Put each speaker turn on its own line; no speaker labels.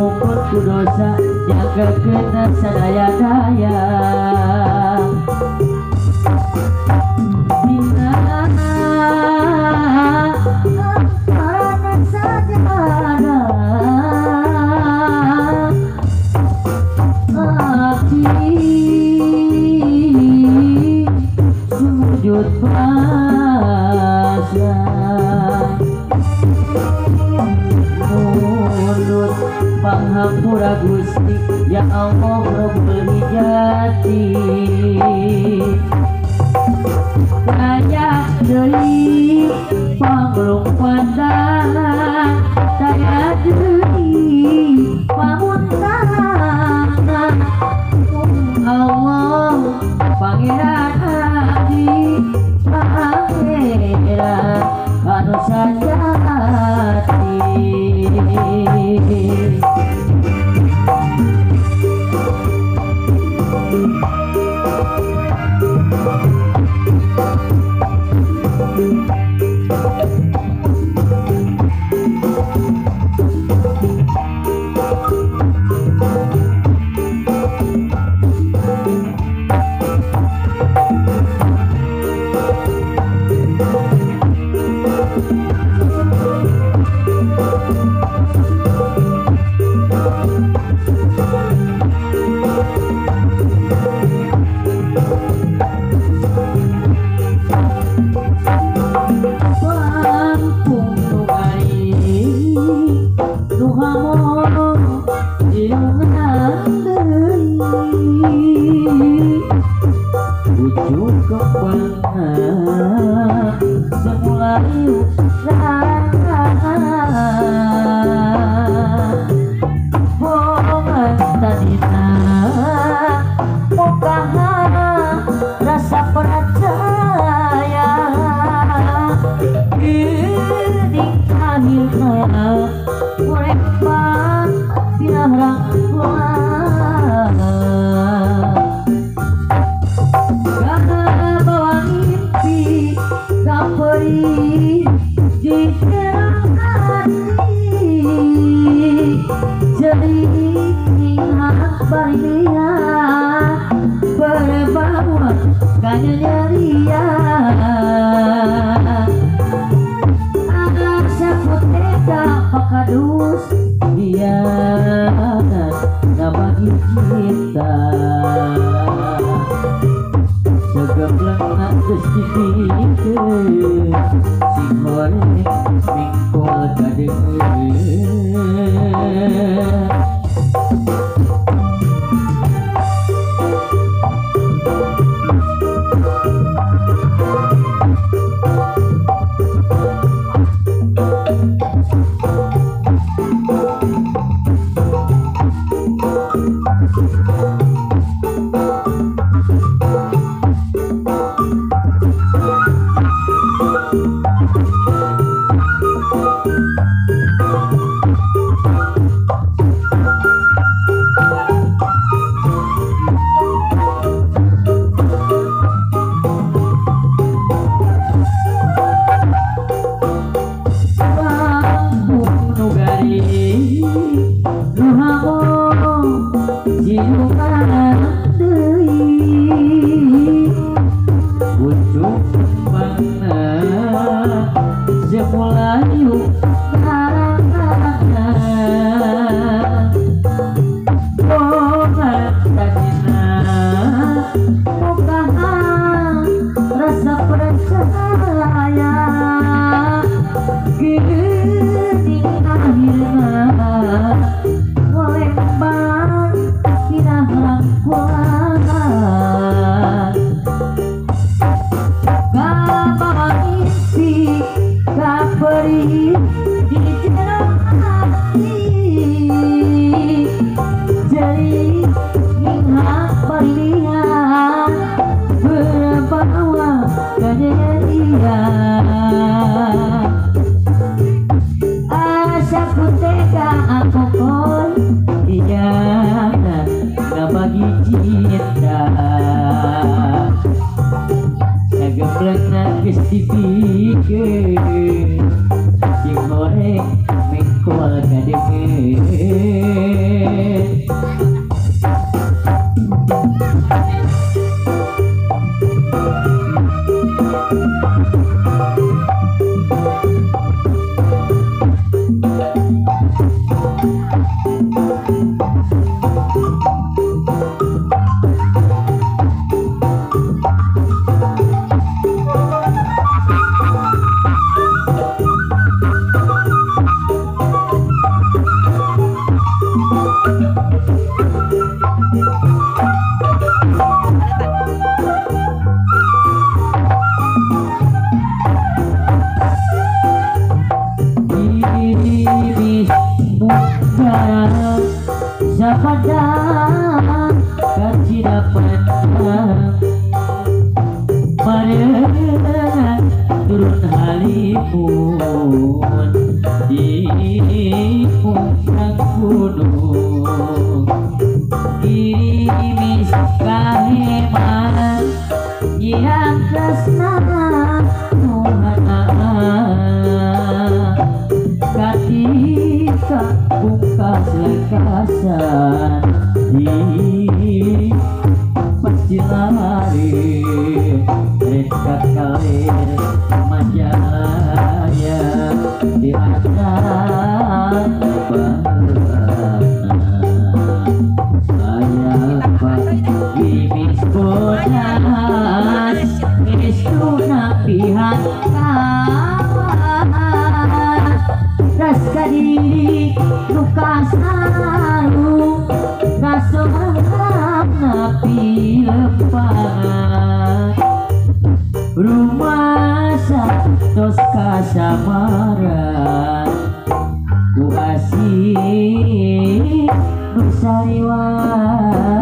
numput ku dosa jaga kena sadaya-daya dina karena saja ada hati sujud pasrah mundur panghampura Gusti ya Allah Rabbul Hijati daya deui panglung pandangan daya deui pamuntahan Allah pangeran adi pangeran anu sajati rasa percaya ini akhirnya mereka biarang karena bawa mimpi kaperi di dalam hati jadi ingat baria berbawa kanya ria anak seputeka pakadus dia nabagi kita segebleng Gusti pikeun si goreng mingkol kadengeun sekarang sapadang kacida pandang marengan turun halimun di puncak gunung girimis kaheman yang tresna nuhana ketika buka lekasan di pasti lari mereka kalir majalaya di atas saya bimis bodas itu napihan ras kadiri luka saru rasohang napi lepangan rumah tos kasamaran ku asih nusariwan